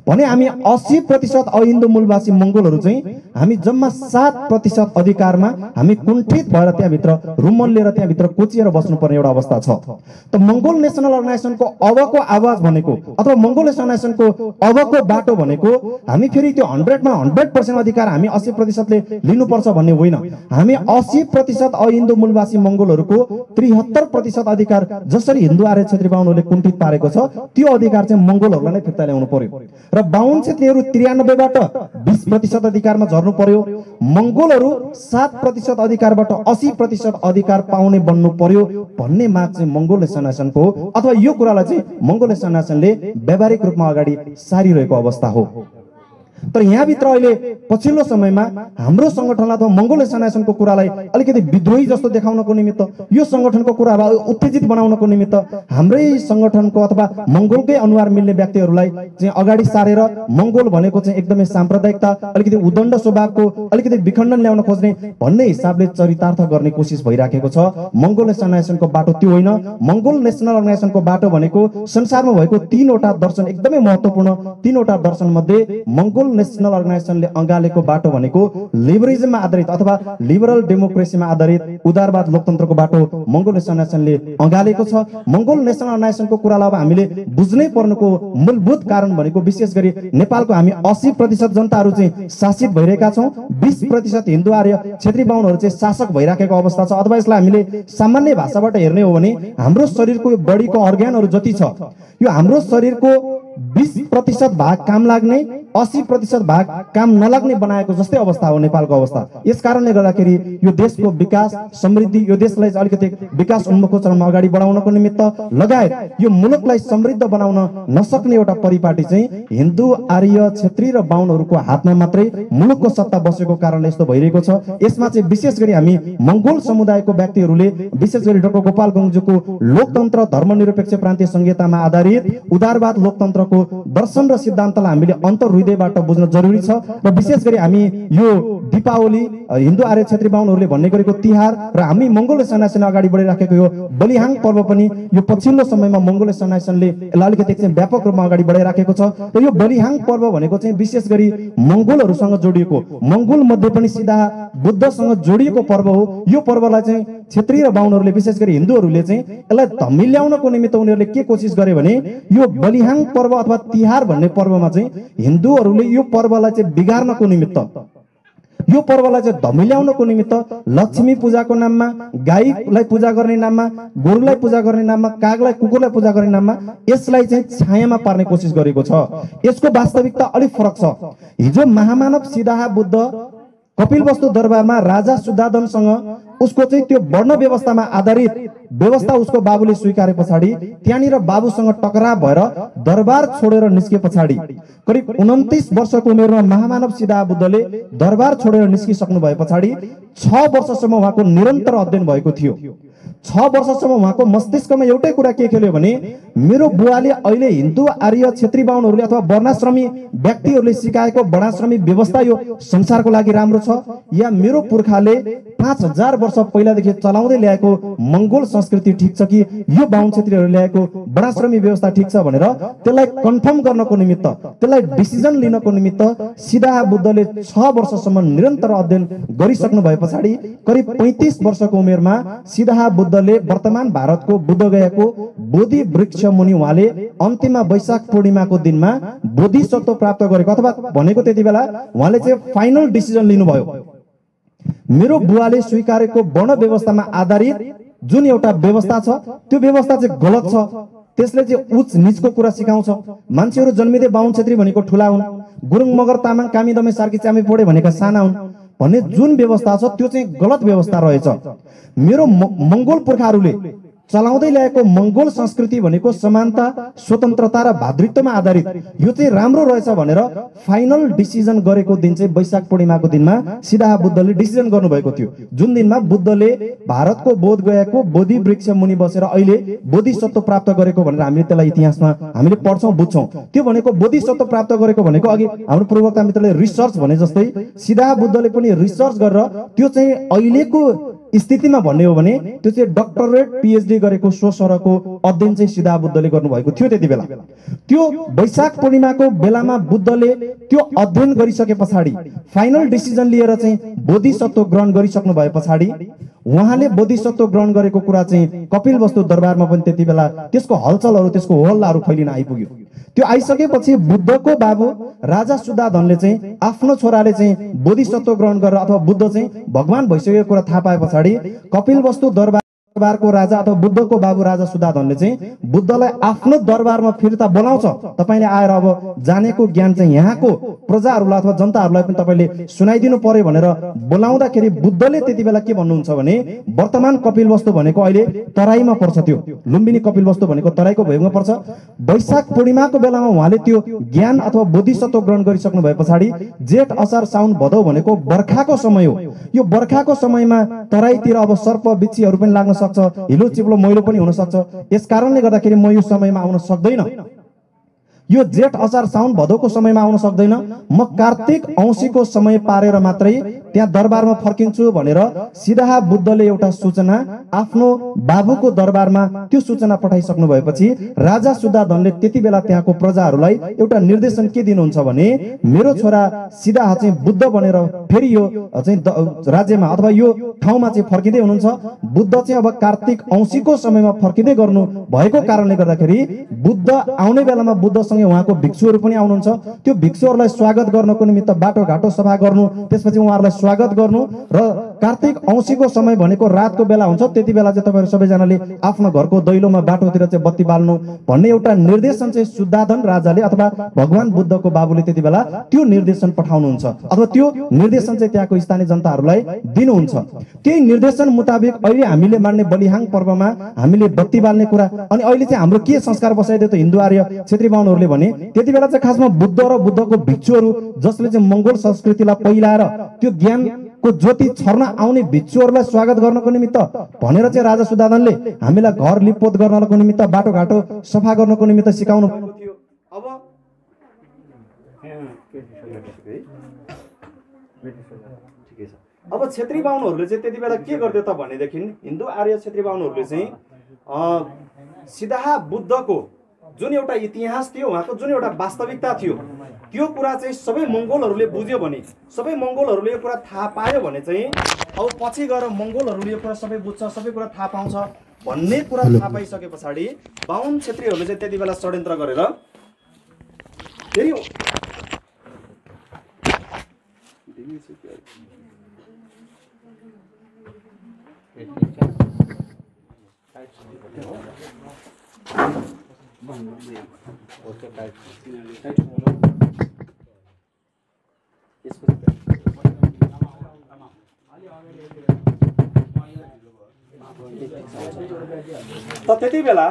भने हामी 80% अहिन्दू मूलवासी मंगोलहरू चाहिँ हामी जम्मा 7% अधिकारमा हामी कुण्ठित भएर त्यहाँभित्र रुमन लिएर त्यहाँभित्र कोचिएर बस्नुपर्ने एउटा अवस्था छ। त मंगोल नेशनल अर्गनाइजेसनको अबको आवाज भनेको अथवा मंगोल नेशनल अर्गनाइजेसनको अबको बाटो भनेको हामी फेरि त्यो 100मा 100% अधिकार हामी 80% ले लिनुपर्छ भन्ने होइन। हामी 80% अहिन्दू मूलवासी मंगोलहरूको 73% अधिकार जसरी हिन्दू, आर्य, क्षेत्री, बाहुनहरूले कुण्ठित पारेको छ त्यो अधिकार चाहिँ मंगोलहरूलाई नै फिर्ता ल्याउनु पर्यो र बाहुन क्षेत्रीहरू 93 बाट 20% अधिकारमा झर्नु पर्यो। मंगोलहरू 7% अधिकारबाट 80% अधिकार पाउने बन्नु पर्यो भन्ने माग चाहिँ मंगोल नेसनले अथवा यो कुरालाई चाहिँ मंगोल नेसनले व्यावहारिक रूपमा अगाडि सारिरहेको अवस्था हो। तर यहाँभित्र अहिले पछिल्लो समयमा हाम्रो संगठनलाई अथवा मंगोल नेसनको कुरालाई अलिकति विद्रोही जस्तो देखाउनको निमित्त, यो संगठनको कुरालाई उत्तेजित बनाउनको निमित्त हाम्रै संगठनको अथवा मंगोलकै अनुहार मिल्ने व्यक्तिहरूलाई चाहिँ अगाडि सारेर मंगोल भनेको चाहिँ एकदमै सांप्रदायिकता, अलिकति उदण्ड स्वभावको, अलिकति विखण्डन ल्याउन खोज्ने भन्ने हिसाबले चरितार्थ गर्ने कोसिस भइराखेको छ। मंगोल नेसनल बाटो त्यो होइन। मंगोल नेशनल अर्गनाइजेसनको बाटो भनेको संसारमा भएको 3वटा दर्शन एकदमै महत्त्वपूर्ण 3वटा दर्शन मध्ये मंगोल नेशनल अर्गनाइजेसनले अँगालेको बाटो भनेको लिबरलिजममा आधारित अथवा लिबरल डेमोक्रेसीमा आधारित उदारवाद लोकतन्त्रको बाटो मंगोल नेशनल अर्गनाइजेसनले अँगालेको छ। मंगोल नेशनल अर्गनाइजेसनको कुरालाई अब हामीले बुझ्नै पर्नुको मूलभूत कारण भनेको विशेष गरी नेपालको हामी 80% जनताहरू चाहिँ शासित भइरहेका छौं, 20% हिन्दू, आर्य, क्षेत्री, बाहुनहरू चाहिँ शासक भइराखेको अवस्था छ। अथवा यसलाई हामीले सामान्य भाषाबाट हेर्ने हो भने हाम्रो शरीरको बडीको अर्ग्यानहरू जति छ यो हाम्रो शरीरको 20% भाग काम लाग्ने, 80% भाग काम नलाग्ने बनाएको जस्तै अवस्था हो नेपालको अवस्था। यस कारणले गर्दाखेरि यो देशको विकास, समृद्धि, यो देशलाई अलिकति विकास उन्मुख चरणमा अगाडि बढाउनको निमित्त लगायत यो मुलुकलाई समृद्ध बनाउन नसक्ने एउटा परिपाटी चाहिँ हिन्दू, आर्य, क्षेत्री र बाहुनहरूको हातमा मात्रै मुलुकको सत्ता बसेको कारणले यस्तो भइरहेको छ। यसमा चाहिँ विशेष गरी हामी मंगोल समुदायको व्यक्तिहरूले विशेष गरी डाक्टर गोपाल गुरुङज्यूको लोकतन्त्र, धर्मनिरपेक्ष प्रान्तीय संहितामा आधारित उदारवाद लोकतन्त्रको दर्शन र सिद्धान्तलाई हामीले अन्तर्हृदयबाट बुझ्न जरुरी छ। र विशेष गरी हामी यो दीपावली, हिन्दू, आर्य, क्षेत्री, बाहुनहरूले भन्ने गरेको तिहार र हामी मंगोल नेसनले अगाडि बढिराखेको यो बलिहाङ पर्व पनि यो पछिल्लो समयमा मंगोल नेसनले अलिकति चाहिँ व्यापक रूपमा अगाडि बढाइराखेको छ। र यो बलिहाङ पर्व भनेको चाहिँ विशेष गरी मंगोलहरूसँग जोडिएको, मंगोल मध्ये पनि सीधा बुद्धसँग जोडिएको पर्व हो। यो पर्वलाई चाहिँ क्षेत्री र बाहुनहरूले विशेष गरी हिन्दूहरूले चाहिँ यसलाई धमिल्याउनको निमित्त उनीहरूले के कोसिस गरे भने यो बलिहाङ पर्व अथवा तिहार भन्ने पर्वमा चाहिँ हिन्दूहरूले यो पर्वलाई चाहिँ बिगार्नको निमित्त, यो पर्वलाई चाहिँ धमिल्याउनको निमित्त लक्ष्मी पूजाको नाममा, गाईलाई पूजा गर्ने नाममा, गोरुलाई पूजा गर्ने नाममा, कागलाई, कुकुरलाई पूजा गर्ने नाममा यसलाई चाहिँ छायामा पार्ने कोसिस गरेको छ। यसको वास्तविकता अलिक फरक छ। हिजो महामानव सिधाहा बुद्ध कपिलवस्तु दरबारमा राजा शुद्धाधनसँग उसको चाहिँ त्यो वर्ण व्यवस्थामा आधारित व्यवस्था उसको बाबुले स्वीकारे पछाडि त्यहाँनिर बाबुसँग टकराव भएर दरबार छोडेर निस्के पछाडि करिब 29 वर्षको उमेरमा महामानव सिधाहा बुद्धले दरबार छोडेर निस्किसक्नु भए पछाडि 6 वर्षसम्म उहाँको निरन्तर अध्ययन भएको थियो। 6 वर्षसम्म उहाँको मस्तिष्कमा एउटै कुरा के खेल्यो भने मेरो बुवाले अहिले हिन्दू आर्य क्षेत्री बाहुनहरूले अथवा वर्णाश्रमी व्यक्तिहरूले सिकाएको वर्णाश्रमी व्यवस्था यो संसारको लागि राम्रो छ, या मेरो पुर्खाले 5000 वर्ष पहिलादेखि चलाउँदै ल्याएको मंगोल संस्कृति ठिक छ कि यो बाहुन क्षेत्रीहरूले ल्याएको वर्णाश्रमी व्यवस्था ठिक छ भनेर त्यसलाई कन्फर्म गर्नको निमित्त, त्यसलाई डिसिजन लिनको निमित्त सिधाहा बुद्धले 6 वर्षसम्म निरन्तर अध्ययन गरिसक्नु भए पछाडि करिब 35 वर्षको उमेरमा सिधाहा बुद्धले वर्तमान भारतको बुद्धगयाको बोधि वृक्ष मुनि उहाँले अन्त्यमा वैशाख पूर्णिमाको दिनमा बोधिसत्व प्राप्त गरेको, अथवा भनेको त्यति बेला उहाँले चाहिँ फाइनल डिसिजन लिनुभयो। मेरो बुवाले स्वीकारेको वर्ण व्यवस्थामा आधारित जुन एउटा व्यवस्था छ त्यो व्यवस्था चाहिँ गलत छ, त्यसले चाहिँ उच्च नीचको कुरा सिकाउँछ। मान्छेहरू जन्मिँदै बाहुन क्षेत्री भनेको ठुला हुन्, गुरुङ मगर तामाङ कामी दमे सार्की चामी पोडे भनेका साना हुन् भन्ने जुन व्यवस्था छ त्यो चाहिँ गलत व्यवस्था रहेछ। मेरो मंगोल पुर्खाहरूले चलाउँदै ल्याएको मंगोल संस्कृति भनेको समानता, स्वतन्त्रता र भातृत्वमा आधारित, यो चाहिँ राम्रो रहेछ भनेर फाइनल डिसिजन गरेको दिन चाहिँ वैशाख पूर्णिमाको दिनमा सिधाहा बुद्धले डिसिजन गर्नुभएको थियो। जुन दिनमा बुद्धले भारतको बोध गएको बोधि वृक्ष मुनि बसेर अहिले बोधिसत्व प्राप्त गरेको भनेर हामीले त्यसलाई इतिहासमा हामीले पढ्छौँ बुझ्छौँ। त्यो भनेको बोधिसत्व प्राप्त गरेको भनेको अघि हाम्रो पूर्वका मित्रले रिसर्च भने जस्तै सिधाहा बुद्धले पनि रिसर्च गरेर त्यो चाहिँ अहिलेको स्थितिमा भन्ने हो भने त्यो चाहिँ डक्टरेट पीएचडी गरेको स्वसरको अध्ययन चाहिँ सिधाहा बुद्धले गर्नुभएको थियो। त्यति बेला त्यो वैशाख पूर्णिमाको बेलामा बुद्धले त्यो अध्ययन गरिसके पछाडि फाइनल डिसिजन लिएर चाहिँ बोधिसत्व ग्रहण गरिसक्नु भए पछाडि उहाँले बोधिसत्व ग्रहण गरेको कुरा चाहिँ कपिलवस्तु दरबारमा पनि त्यति बेला त्यसको हलचलहरू, त्यसको होहल्लाहरू फैलिन आइपुग्यो। त्यो आइसकेपछि बुद्धको बाबु राजा सुदाधनले चाहिँ आफ्नो छोराले चाहिँ बोधिसत्व ग्रहण गरेर अथवा बुद्ध चाहिँ भगवान भइसकेको कुरा थाहा पाए पछाडि कपिलवस्तु दरबारको राजा अथवा बुद्धको बाबु राजा सुदाधनले चाहिँ बुद्धलाई आफ्नो दरबारमा फिर्ता बोलाउँछ। तपाईले आएर अब जानेको ज्ञान चाहिँ यहाँको प्रजाहरूलाई अथवा जनताहरूलाई पनि तपाईले सुनाइदिनु पर्यो भनेर बोलाउँदाखेरि बुद्धले त्यति बेला के भन्नुहुन्छ भने वर्तमान कपिलवस्तु भनेको अहिले तराईमा पर्छ, त्यो लुम्बिनी कपिलवस्तु भनेको तराईको भूभागमा पर्छ। वैशाख पूर्णिमाको बेलामा उहाँले त्यो ज्ञान अथवा बोधिसत्व ग्रहण गरिसक्नु भए पछाडि जेठ असार साउन भदौ भनेको बर्खाको समय हो। यो बर्खाको समयमा तराईतिर अब सर्प बिच्छीहरू पनि लाग्न सक्छ, हिलो चिप्लो मैलो पनि हुन सक्छ। यस कारणले गर्दाखेरि म यो समयमा आउन सक्दैन, यो जेठ असार साउन भदौको समयमा आउन सक्दैन, म कार्तिक औँसीको समय पारेर मात्रै त्यहाँ दरबारमा फर्किन्छु भनेर सिधाहा बुद्धले एउटा सूचना आफ्नो बाबुको दरबारमा त्यो सूचना पठाइसक्नु भएपछि राजा सुदाधनले त्यति बेला त्यहाँको प्रजाहरूलाई एउटा निर्देशन के दिनुहुन्छ भने मेरो छोरा सिधाहा चाहिँ बुद्ध बनेर फेरि यो चाहिँ राज्यमा अथवा यो ठाउँमा चाहिँ फर्किँदै हुनुहुन्छ। बुद्ध चाहिँ अब कार्तिक औँसीको समयमा फर्किँदै गर्नु भएको कारणले गर्दाखेरि बुद्ध आउने बेलामा बुद्धसँग उहाँको भिक्षुहरू पनि आउनुहुन्छ। त्यो भिक्षुहरूलाई स्वागत गर्नको निमित्त बाटोघाटो सफा गर्नु, त्यसपछि उहाँहरूलाई स्वागत गर्नु र कार्तिक औँसीको समय भनेको रातको बेला हुन्छ, त्यति बेला चाहिँ तपाईहरु सबैजनाले आफ्नो घरको दैलोमा बाटोतिर चाहिँ बत्ती बाल्नु भन्ने एउटा निर्देशन चाहिँ सुदाधन राजाले अथवा भगवान बुद्धको बाबुले त्यति बेला त्यो निर्देशन पठाउनुहुन्छ अथवा त्यो निर्देशन चाहिँ त्यहाँको स्थानीय जनताहरूलाई दिनुहुन्छ। त्यही निर्देशन मुताबिक अहिले हामीले मान्ने बलिहाङ पर्वमा हामीले बत्ती बाल्ने कुरा, अनि अहिले चाहिँ हाम्रो के संस्कार बसाइदियो त हिन्दू आर्य क्षेत्री बाहुनहरूले भने त्यति बेला चाहिँ खासमा बुद्ध र बुद्धको भिक्षुहरू जसले चाहिँ मंगोल संस्कृतिलाई पहिलाएर त्यो ज्ञानको ज्योति छर्न आउने भिक्षुहरूलाई स्वागत गर्नको निमित्त भनेर चाहिँ राजा सुदाधनले हामीलाई घर लिपोत गर्नको निमित्त बाटोघाटो सफा गर्नको निमित्त सिकाउनु भएको थियो। अब क्षेत्री बाहुनहरूले चाहिँ त्यति बेला के गर्दै त भनेदेखि हिन्दू आर्य क्षेत्री बाहुनहरूले चाहिँ सिधाहा बुद्धको जुन एउटा इतिहास थियो, उहाँको जुन एउटा वास्तविकता थियो, त्यो कुरा चाहिँ सबै मंगोलहरूले बुझ्यो भने, सबै मंगोलहरूले यो कुरा थाहा पायो भने चाहिँ अब पछि गएर मंगोलहरूले यो कुरा सबै बुझ्छ, सबै कुरा थाहा पाउँछ भन्ने कुरा थाहा पाइसके पछाडि बाहुन क्षेत्रीहरूले चाहिँ त्यति बेला षड्यन्त्र गरेर फेरि त्यति बेला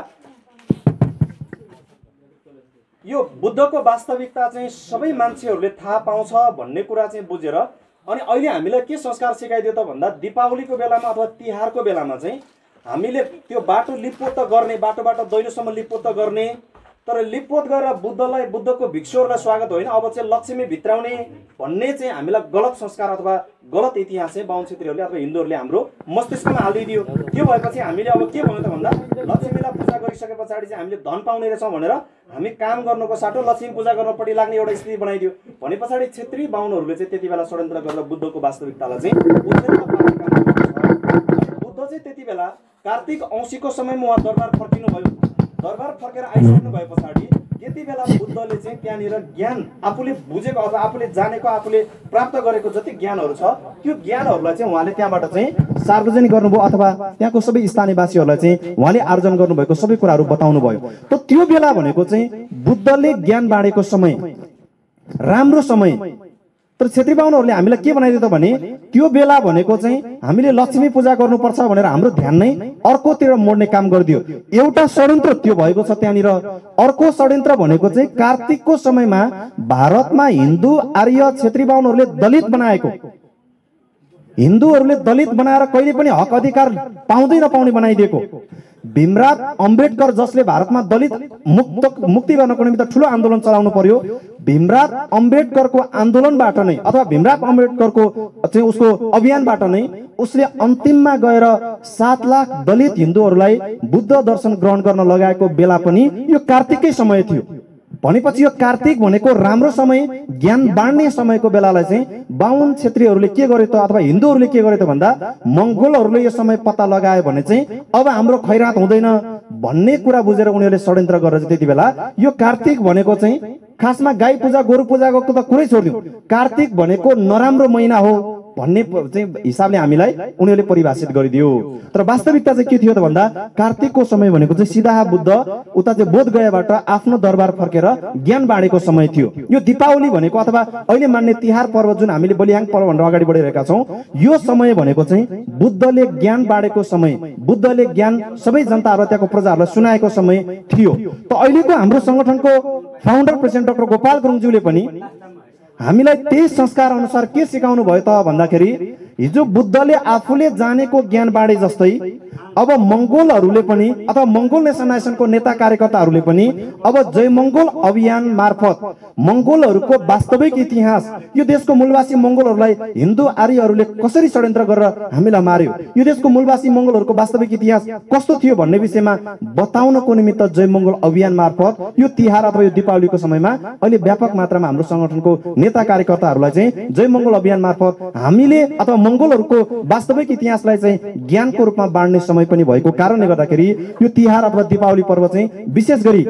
यो बुद्धको वास्तविकता चाहिँ सबै मान्छेहरूले थाहा पाउँछ भन्ने कुरा चाहिँ बुझेर अनि अहिले हामीलाई के संस्कार सिकाइदियो त भन्दा दीपावलीको बेलामा अथवा तिहारको बेलामा चाहिँ हामीले त्यो बाटो लिपपोत त गर्ने, बाटोबाट दैलोसम्म लिपपोत त गर्ने, तर लिपपोत गरेर बुद्धको भिक्षुहरूलाई स्वागत होइन, अब चाहिँ लक्ष्मी भित्राउने भन्ने चाहिँ हामीलाई गलत संस्कार अथवा गलत इतिहास चाहिँ बाहुन क्षेत्रीहरूले अथवा हिन्दूहरूले हाम्रो मस्तिष्कमा हालिदियो। त्यो भएपछि हामीले अब के भन्यो त भन्दा लक्ष्मीलाई पूजा गरिसके पछाडि चाहिँ हामीले धन पाउने रहेछौँ भनेर हामी काम गर्नुको साटो लक्ष्मी पूजा गर्नपट्टि लाग्ने एउटा स्थिति बनाइदियो। भने पछाडि क्षेत्री बाहुनहरूले चाहिँ त्यति बेला षड्यन्त्र गरेर बुद्धको वास्तविकतालाई चाहिँ बुद्ध चाहिँ त्यति बेला कार्तिक औँसीको समयमा उहाँ दरबार फर्किनु भयो। दरबार फर्केर आइसक्नु भए पछाडि यति बेला बुद्धले चाहिँ त्यहाँनिर ज्ञान आफूले बुझेको अथवा आफूले जानेको आफूले प्राप्त गरेको जति ज्ञानहरू छ त्यो ज्ञानहरूलाई चाहिँ उहाँले त्यहाँबाट चाहिँ सार्वजनिक गर्नुभयो अथवा त्यहाँको सबै स्थानीयवासीहरूलाई चाहिँ उहाँले आर्जन गर्नुभएको सबै कुराहरू बताउनु भयो। त त्यो बेला भनेको चाहिँ बुद्धले ज्ञान बाँडेको समय, राम्रो समय। तर क्षेत्री बाहुनहरूले हामीलाई के बनाइदियो त भने त्यो बेला भनेको चाहिँ हामीले लक्ष्मी पूजा गर्नुपर्छ भनेर हाम्रो ध्यान नै अर्कोतिर मोड्ने काम गरिदियो। एउटा षड्यन्त्र त्यो भएको छ त्यहाँनिर। अर्को षड्यन्त्र भनेको चाहिँ कार्तिकको समयमा भारतमा हिन्दू आर्य क्षेत्री बाहुनहरूले दलित बनाएको, हिन्दूहरूले दलित बनाएर कहिले पनि हक अधिकार पाउँदै नपाउने बनाइदिएको। भीमराव अम्बेडकर जसले भारतमा दलित मुक्ति गर्नको निमित्त ठुलो आन्दोलन चलाउनु पर्यो, भीमराव अम्बेडकरको आन्दोलनबाट नै अथवा भीमराव अम्बेडकरको चाहिँ उसको अभियानबाट नै उसले अन्तिममा गएर 7 लाख दलित हिन्दूहरूलाई बुद्ध दर्शन ग्रहण गर्न लगाएको बेला पनि यो कार्तिककै समय थियो। भनेपछि यो कार्तिक भनेको राम्रो समय, ज्ञान बाँड्ने समयको बेलालाई चाहिँ बाहुन क्षेत्रीहरूले के गर्यो त अथवा हिन्दूहरूले के गर्यो त भन्दा मंगोलहरूले यो समय पत्ता लगायो भने चाहिँ अब हाम्रो खैरात हुँदैन भन्ने कुरा बुझेर उनीहरूले षड्यन्त्र गरेर त्यति बेला यो कार्तिक भनेको चाहिँ खासमा गाई पूजा गोरु पूजाको त कुरै छोडिदिउँ, कार्तिक भनेको नराम्रो महिना हो भन्ने चाहिँ हिसाबले हामीलाई उनीहरूले परिभाषित गरिदियो। तर वास्तविकता चाहिँ के थियो त भन्दा कार्तिकको समय भनेको चाहिँ सीधा बुद्ध उता चाहिँ बोध गयाबाट आफ्नो दरबार फर्केर ज्ञान बाँडेको समय थियो। यो दीपावली भनेको अथवा अहिले मान्ने तिहार पर्व जुन हामीले बलियाङ पर्व भनेर अगाडि बढिरहेका छौँ, यो समय भनेको चाहिँ बुद्धले ज्ञान बाँडेको समय, बुद्धले ज्ञान सबै जनताहरू त्यहाँको प्रजाहरूलाई सुनाएको समय थियो। त अहिलेको हाम्रो संगठनको फाउन्डर प्रेसिडेन्ट डाक्टर गोपाल गुरुङज्यूले पनि हामीलाई त्यही संस्कार अनुसार के सिकाउनु भयो त भन्दाखेरि हिजो बुद्धले आफूले जानेको ज्ञान बाँडे जस्तै अब मंगोलहरूले पनि अथवा मंगोल नेसनलाइजेसनको नेता कार्यकर्ताहरूले पनि अब जय मंगोल अभियान मार्फत मंगोलहरूको वास्तविक इतिहास, यो देशको मूलवासी मंगोलहरूलाई हिन्दू आर्यहरूले कसरी षड्यन्त्र गरेर हामीलाई मार्यो, यो देशको मूलवासी मंगोलहरूको वास्तविक इतिहास कस्तो थियो भन्ने विषयमा बताउनको निमित्त जय मंगोल अभियान मार्फत यो तिहार अथवा यो दीपावलीको समयमा अहिले व्यापक मात्रामा हाम्रो संगठनको नेता कार्यकर्ताहरूलाई चाहिँ जय मंगोल अभियान मार्फत हामीले अथवा मंगोलहरूको वास्तविक इतिहासलाई चाहिँ ज्ञानको रूपमा बाँड्ने समय पनि भएको कारणले गर्दाखेरि यो तिहार अथवा दीपावली पर्व चाहिँ विशेष गरी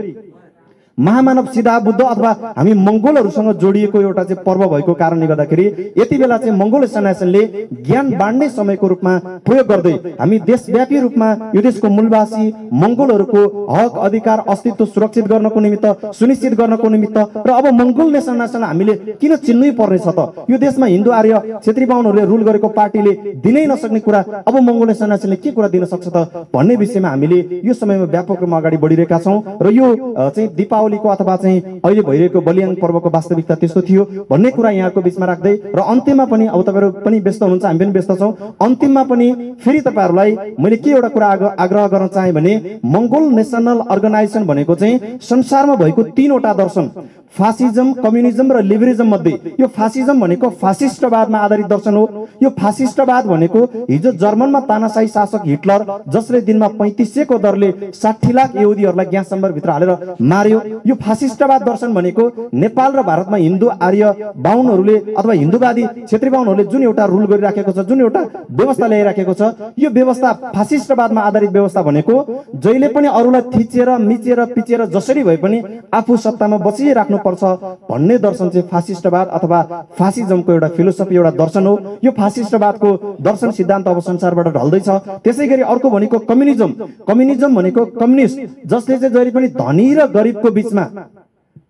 महामानव सिद्धा बुद्ध अथवा हामी मंगोलहरूसँग जोडिएको एउटा चाहिँ पर्व भएको कारणले गर्दाखेरि यति बेला चाहिँ मंगोल नेसनले ज्ञान बाँड्ने समयको रूपमा प्रयोग गर्दै हामी देशव्यापी रूपमा यो देशको मूलवासी मंगोलहरूको हक अधिकार अस्तित्व सुरक्षित गर्नको निमित्त, सुनिश्चित गर्नको निमित्त र अब मंगोल नेसनल हामीले किन चिन्नै पर्ने छ त, यो देशमा हिन्दू आर्य क्षेत्री बाहुनहरूले रुल गरेको पार्टीले दिनै नसक्ने कुरा अब मंगोल नेसनले के कुरा दिन सक्छ त भन्ने विषयमा हामीले यो समयमा व्यापक रूपमा अगाडि बढिरहेका छौँ। र यो चाहिँ दीपावली अथवा चाहिँ अहिले भइरहेको बलियाङ पर्वको वास्तविकता त्यस्तो थियो भन्ने कुरा यहाँको बीचमा राख्दै र अन्त्यमा पनि अब तपाईहरु पनि व्यस्त हुनुहुन्छ, हामी पनि व्यस्त छौँ, अन्तिममा पनि फेरि तपाईहरुलाई मैले के एउटा कुरा आग्रह गर्न चाहे भने मंगोल नेशनल अर्गनाइजेसन भनेको चाहिँ संसारमा भएको 3 वटा दर्शन फासिज्म, कम्युनिज्म र लिबरलिज्म मध्ये यो फासिज्म भनेको फासिस्टवादमा आधारित दर्शन हो। यो फासिस्टवाद भनेको हिजो जर्मनमा तानाशाही शासक हिटलर जसले दिनमा 3500 को दरले 60 लाख यहुदीहरूलाई ग्यास चम्बर भित्र हालेर मार्यो, यो फासिस्टवाद दर्शन भनेको नेपाल र भारतमा हिन्दू आर्य बाहुनहरूले अथवा हिन्दूवादी क्षेत्री बाहुनहरूले जुन एउटा रुल गरिराखेको छ, जुन एउटा व्यवस्था ल्याइराखेको छ, यो व्यवस्था फासिस्टवादमा आधारित व्यवस्था भनेको जहिले पनि अरूलाई थिचेर मिचेर पिचेर जसरी भए पनि आफू सत्तामा बसिराख्नु पर्छ भन्ने दर्शन चाहिँ फासिस्टवाद अथवा फासिज्मको एउटा फिलोसफी, एउटा दर्शन हो। यो फासिस्टवादको दर्शन सिद्धान्त अब संसारबाट ढल्दैछ। त्यसैगरी अर्को भनेको कम्युनिज्म, कम्युनिज्म भनेको कम्युनिस्ट जसले चाहिँ जहिले पनि धनी र गरिबको बीचमा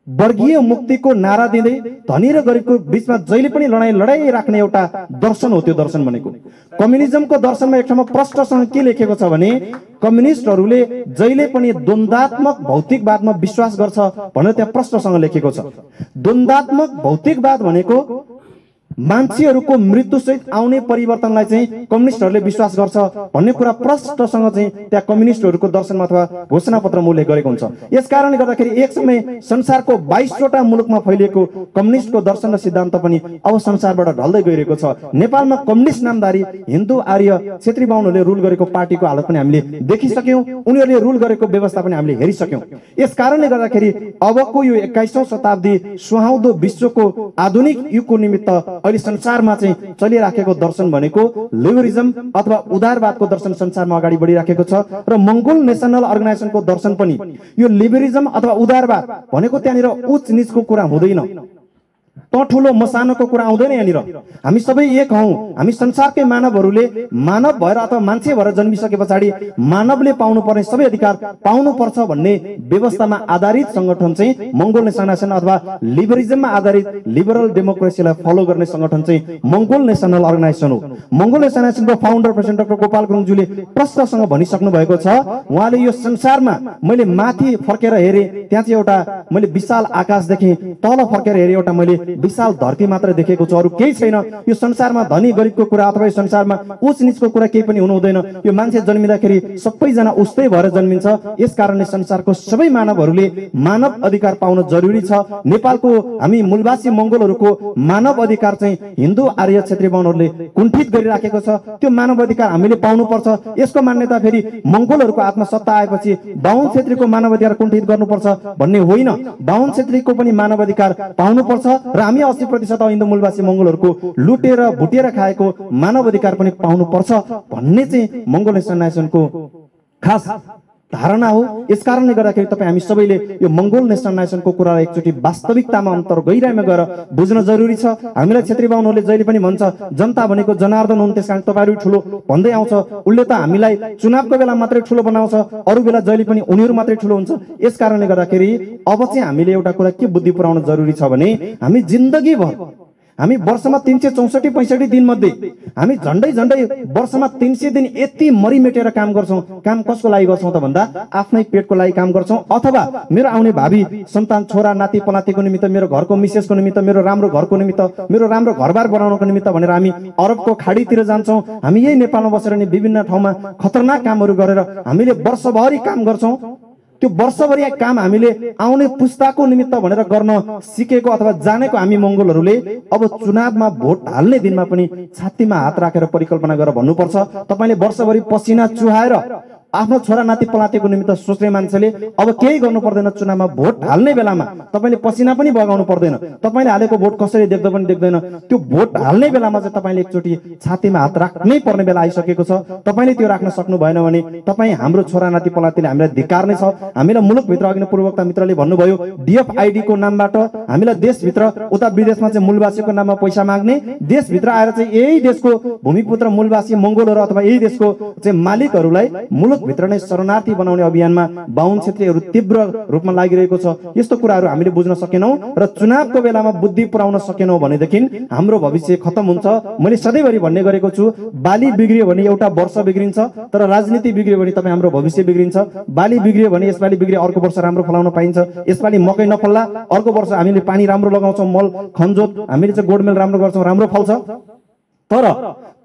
वर्गीय मुक्तिको नारा दिँदै धनी र गरिबको बीचमा जहिले पनि लडाई राख्ने एउटा दर्शन हो। त्यो दर्शन भनेको कम्युनिज्मको दर्शनमा एक ठाउँमा प्रष्टसँग के लेखेको छ भने कम्युनिस्टहरूले जहिले पनि द्वन्द्वात्मक भौतिकवादमा विश्वास गर्छ भनेर त्यहाँ प्रष्टसँग लेखेको छ। द्वन्द्वात्मक भौतिकवाद भनेको मान्छेहरूको मृत्युसहित आउने परिवर्तनलाई चाहिँ कम्युनिस्टहरूले विश्वास गर्छ भन्ने कुरा प्रष्टसँग चाहिँ त्यहाँ कम्युनिस्टहरूको दर्शनमा अथवा घोषणापत्रमा उल्लेख गरेको हुन्छ। यसकारणले गर्दाखेरि एक समय संसारको 22वटा मुलुकमा फैलिएको कम्युनिस्टको दर्शन र सिद्धान्त पनि अब संसारबाट ढल्दै गइरहेको छ। नेपालमा कम्युनिस्ट नामधारी हिन्दू आर्य क्षेत्री बाहुनहरूले रुल गरेको पार्टीको हालत पनि हामीले देखिसक्यौँ, उनीहरूले रुल गरेको व्यवस्था पनि हामीले हेरिसक्यौँ। यस कारणले गर्दाखेरि अबको यो 21औं शताब्दी सुहाउँदो विश्वको आधुनिक युगको निमित्त अहिले संसारमा चाहिँ चलिराखेको दर्शन भनेको लिबरलिजम अथवा उदारवादको दर्शन संसारमा अगाडि बढिराखेको छ र मंगोल नेशनल अर्गनाइजेसनको दर्शन पनि यो लिबरलिजम अथवा उदारवाद भनेको त्यहाँनिर उच्च नीचको कुरा हुँदैन, त ठुलो मसानोको कुरा आउँदैन। यहाँनिर हामी सबै एक हौं। हामी संसारकै मानवहरूले मानव भएर अथवा मान्छे भएर जन्मिसके पछाडि मानवले पाउनुपर्ने सबै अधिकार पाउनुपर्छ भन्ने व्यवस्थामा आधारित संगठन चाहिँ मंगोल नेशनल अर्गनाइजेसन अथवा लिबरलिजममा आधारित लिबरल डेमोक्रेसीलाई फलो गर्ने संगठन चाहिँ मंगोल नेशनल अर्गनाइजेसन हो। मंगोल नेशनल अर्गनाइजेसनको फाउन्डर प्रेसिडेन्ट डाक्टर गोपाल गुरुङज्यूले प्रश्नसँग भनिसक्नु भएको छ। उहाँले यो संसारमा मैले माथि फर्केर हेरे त्यहाँ चाहिँ एउटा मैले विशाल आकाश देखेँ, तल फर्केर हेरे एउटा मैले विशाल धरती मात्र देखेको छु, अरु केही छैन। यो संसारमा धनी गरिबको कुरा अथवा यो संसारमा उच्च नीचको कुरा केही पनि हुनु हुँदैन। यो मान्छे जन्मिँदाखेरि सबैजना उस्तै भएर जन्मिन्छ। यस कारणले संसारको सबै मानवहरूले मानव अधिकार पाउन जरुरी छ। नेपालको हामी मूलवासी मंगोलहरूको मानव अधिकार चाहिँ हिन्दू आर्य क्षेत्रीय बाहुनहरूले कुण्ठित गरिराखेको छ। त्यो मानव अधिकार हामीले पाउनुपर्छ। यसको मान्यता फेरि मंगोलहरूको हातमा सत्ता आएपछि बाहुन क्षेत्रीको मानव अधिकार कुण्ठित गर्नुपर्छ भन्ने होइन। बाहुन क्षेत्रीको पनि मानव अधिकार पाउनुपर्छ र हामी 80% हिन्दू मूलवासी मंगोलहरूको लुटेर भुटेर खाएको मानव अधिकार पनि पाउनुपर्छ भन्ने चाहिँ मंगोल नेशनल अर्गनाइजेसनको खास धारणा हो। यस कारणले गर्दाखेरि तपाईँ हामी सबैले यो मंगोल नेशनल अर्गनाइजेसनको कुरालाई एकचोटि वास्तविकतामा अन्तर गहिराइमा गएर बुझ्न जरुरी छ। हामीलाई क्षेत्रीय बाहुनहरूले जहिले पनि भन्छ जनता भनेको जनार्दन हुन्, त्यसकारण तपाईहरु ठुलो भन्दै आउँछ। उले त हामीलाई चुनावको बेला मात्रै ठुलो बनाउँछ, अरु बेला जहिले पनि उनीहरु मात्रै ठुलो हुन्छ। यस कारणले गर्दाखेरि अब चाहिँ हामीले एउटा कुरा के बुद्धि पुर्याउन जरुरी छ भने हामी जिन्दगी भर हामी वर्षमा 364-65 दिन मध्ये हामी झण्डै वर्षमा 300 दिन यति मरिमेटेर काम गर्छौं। काम कसको लागि गर्छौं त भन्दा आफ्नै पेटको लागि काम गर्छौं अथवा मेरो आउने भावी सन्तान छोरा नाति पनातिको निमित्त, मेरो घरको मिसेसको निमित्त, मेरो राम्रो घरको निमित्त, मेरो राम्रो घरबार बनाउनको निमित्त भनेर हामी अरबको खाडीतिर जान्छौं। हामी यही नेपालमा बसेर नि विभिन्न ठाउँमा खतरनाक कामहरू गरेर हामीले वर्षभरि काम गर्छौं। त्यो वर्षभरि काम हामीले आउने पुस्ताको निमित्त भनेर गर्न सिकेको अथवा जानेको हामी मंगोलहरूले अब चुनावमा भोट हाल्ने दिनमा पनि छातीमा हात राखेर परिकल्पना गरेर भन्नुपर्छ। तपाईले वर्षभरि पसिना चुहाएर आफ्नो छोरा नाति पलातेको निमित्त सोच्ने मान्छेले अब केही गर्नु पर्दैन। चुनावमा भोट हाल्ने बेलामा तपाईले पसिना पनि बगाउनु पर्दैन। तपाईले हालेको भोट कसैले देख्दै पनि देख्दैन। त्यो भोट हाल्ने बेलामा चाहिँ तपाईले एकचोटी छातीमा हात राख्नै पर्ने बेला आइसकेको छ। तपाईले त्यो राख्न सक्नु भएन भने तपाई हाम्रो छोरा नाति पलातीले हामीलाई धिक्कार नै छ। हामीलाई मुलुकभित्र अघि पूर्ववक्ता मित्रले भन्नुभयो डीएफआईडी को नामबाट हामीलाई देशभित्र उता विदेशमा चाहिँ मूलवासीको नाममा पैसा माग्ने, देशभित्र आएर चाहिँ यही देशको भूमिपुत्र मूलवासी मंगोलहरू अथवा यही देशको चाहिँ मालिकहरूलाई मुलुक भित्र नै शरणार्थी बनाउने अभियानमा बाहुन क्षेत्रीहरू तीव्र रूपमा लागिरहेको छ। यस्तो कुराहरू हामीले बुझ्न सकेनौं र चुनावको बेलामा बुद्धि पुर्याउन सकेनौं भनेदेखि हाम्रो भविष्य खतम हुन्छ। मैले सधैँभरि भन्ने गरेको छु, बाली बिग्रियो भने एउटा वर्ष बिग्रिन्छ, तर राजनीति बिग्रियो भने तपाईँ हाम्रो भविष्य बिग्रिन्छ। बाली बिग्रियो भने यसपालि बिग्रियो अर्को वर्ष राम्रो फलाउन पाइन्छ। यसपालि मकै नफल्ला अर्को वर्ष हामीले पानी राम्रो लगाउँछौं, मल खनजोत हामीले चाहिँ गोडमेल राम्रो गर्छौं, राम्रो फल्छ। तर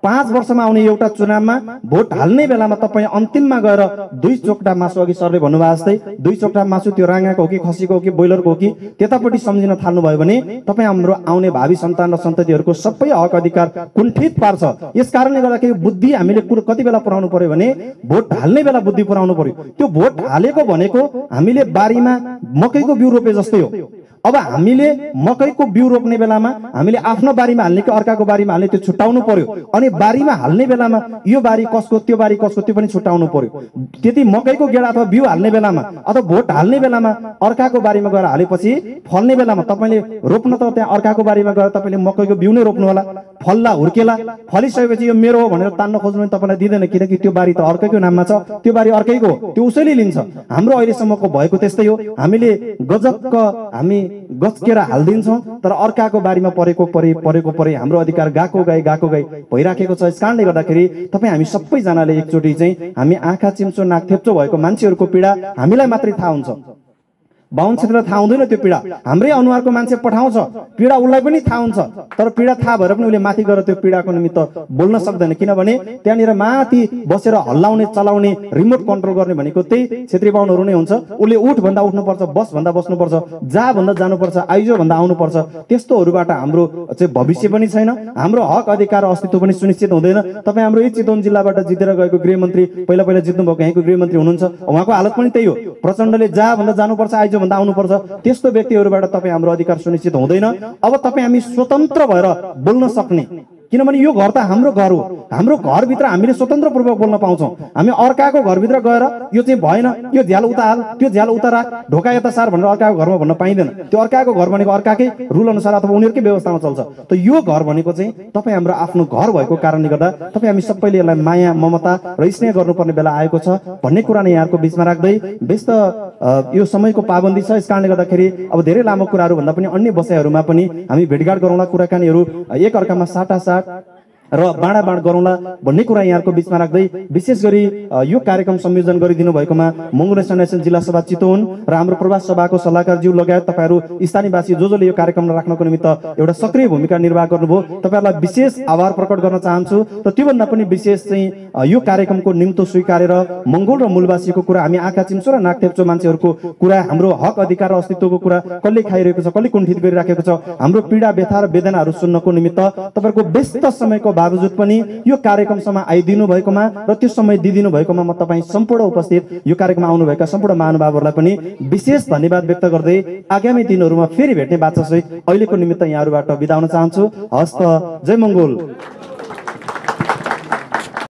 5 वर्षमा आउने एउटा चुनावमा भोट हाल्ने बेलामा तपाईँ अन्तिममा गएर 2 चोकटा मासु, अघि सरले भन्नुभयो जस्तै 2 चोकटा मासु त्यो राँगाको हो कि खसीको हो कि ब्रोइलरको हो कि त्यतापट्टि सम्झिन थाल्नुभयो भने तपाईँ हाम्रो आउने भावी सन्तान र सन्ततिहरूको सबै हक अधिकार कुण्ठित पार्छ। यस कारणले गर्दाखेरि बुद्धि हामीले कति बेला पुर्याउनु पर्यो भने भोट हाल्ने बेला बुद्धि पुर्याउनु पर्यो। त्यो भोट हालेको भनेको हामीले बारीमा मकैको बिउ रोपे जस्तै हो। अब हामीले मकैको बिउ रोप्ने बेलामा हामीले आफ्नो बारीमा हाल्ने कि अर्काको बारीमा हाल्ने त्यो छुट्याउनु पर्यो। अनि बारीमा हाल्ने बेलामा यो बारी कसको त्यो बारी कसको त्यो पनि छुट्याउनु पर्यो। त्यति मकैको गेडा अथवा बिउ हाल्ने बेलामा अथवा भोट हाल्ने बेलामा अर्काको बारीमा गएर हालेपछि फल्ने बेलामा तपाईले रोप्न त त्यहाँ अर्काको बारीमा गएर तपाईले मकैको बिउ नै रोप्नु होला। फल्ला हुर्केला, फलिसकेपछि यो मेरो हो भनेर तान्न खोज्नु भने तपाईलाई दिँदैन, किनकि त्यो बारी त अर्कैको नाममा छ, त्यो बारी अर्कैको, त्यो उसैले लिन्छ। हाम्रो अहिलेसम्मको भएको त्यस्तै हो। हामीले गजक्क हामी गचकेर हाल्दिन्छौं, तर अर्काको बारीमा परेको परे हाम्रो अधिकार गएको गए भइराखेको छ। यस कारणले गर्दाखेरि तपाईँ हामी सबैजनाले एकचोटि चाहिँ हामी आँखा चिम्चो नाक थेप्चो भएको मान्छेहरूको पीडा हामीलाई मात्रै थाहा हुन्छ। बाहुन क्षेत्रलाई थाहा हुँदैन त्यो पीडा। हाम्रै अनुहारको मान्छे पठाउँछ, पीडा उसलाई पनि थाहा हुन्छ, तर पीडा थाहा भएर पनि उसले माथि गएर त्यो पीडाको निमित्त बोल्न सक्दैन, किनभने त्यहाँनिर माथि बसेर हल्लाउने चलाउने रिमोट कन्ट्रोल गर्ने भनेको त्यही क्षेत्रीय बाहुनहरू नै हुन्छ। उसले उठ भन्दा उठ्नुपर्छ, बस भन्दा बस्नुपर्छ, जा भन्दा जानुपर्छ, आइजो भन्दा आउनुपर्छ। त्यस्तोहरूबाट हाम्रो चाहिँ भविष्य पनि छैन, हाम्रो हक अधिकार अस्तित्व पनि सुनिश्चित हुँदैन। तपाईँ हाम्रो यही चितवन जिल्लाबाट जितेर गएको गृहमन्त्री, पहिला पहिला जित्नु भएको यहीँको गृहमन्त्री हुनुहुन्छ, उहाँको हालत पनि त्यही हो। प्रचण्डले जा भन्दा जानुपर्छ, आइजो भन्दा आउनुपर्छ। त्यस्तो व्यक्तिहरूबाट तपाईँ हाम्रो अधिकार सुनिश्चित हुँदैन। अब तपाईँ हामी स्वतन्त्र भएर बोल्न सक्ने, किनभने यो घर त हाम्रो घर हो। हाम्रो घरभित्र हामीले स्वतन्त्रपूर्वक बोल्न पाउँछौँ। हामी अर्काको घरभित्र गएर यो चाहिँ भएन, यो झ्याल उता हाल, त्यो झ्याल उता राख, ढोका यता सार भनेर अर्काको घरमा भन्न पाइँदैन। त्यो अर्काको घर भनेको अर्काकै रुल अनुसार अथवा उनीहरूकै व्यवस्थामा चल्छ। त यो घर भनेको चाहिँ तपाईँ हाम्रो आफ्नो घर भएको कारणले गर्दा तपाईँ हामी सबैले यसलाई माया ममता र स्नेह गर्नुपर्ने बेला आएको छ भन्ने कुरा नै यहाँको बिचमा राख्दै, व्यस्त यो समयको पाबन्दी छ, यस कारणले गर्दाखेरि अब धेरै लामो कुराहरू भन्दा पनि अन्य विषयहरूमा पनि हामी भेटघाट गरौँला, कुराकानीहरू एक अर्कामा साटासाट र बाँडाबाँड गरौँला भन्ने कुरा यहाँको बिचमा राख्दै, विशेष गरी यो कार्यक्रम संयोजन गरिदिनु भएकोमा मंगुल नेसन जिल्ला सभा चितवन र हाम्रो प्रवास सभाको सल्लाहकारज्यू लगायत तपाईँहरू स्थानीयवासी जसले यो कार्यक्रम राख्नको निमित्त एउटा सक्रिय भूमिका निर्वाह गर्नुभयो, तपाईँहरूलाई विशेष आभार प्रकट गर्न चाहन्छु। र त्योभन्दा पनि विशेष चाहिँ यो कार्यक्रमको निम्तो स्वीकारेर मंगुल र मूलवासीको कुरा, हामी आँखा चिम्सो र नाक थेप्चो मान्छेहरूको कुरा, हाम्रो हक अधिकार र अस्तित्वको कुरा कसले खाइरहेको छ, कसले कुण्ठित गरिराखेको छ, हाम्रो पीडा व्यथा र वेदनाहरू सुन्नको निमित्त तपाईँहरूको व्यस्त समयको बावजुद पनि यो कार्यक्रमसम्म आइदिनु भएकोमा र त्यो समय दिइदिनु भएकोमा म तपाईँ सम्पूर्ण उपस्थित यो कार्यक्रममा आउनुभएका सम्पूर्ण महानुभावहरूलाई पनि विशेष धन्यवाद व्यक्त गर्दै आगामी दिनहरूमा फेरि भेट्ने बाचासहित अहिलेको निमित्त यहाँहरूबाट बिदा हुन चाहन्छु। हस्त, जय मंगोल।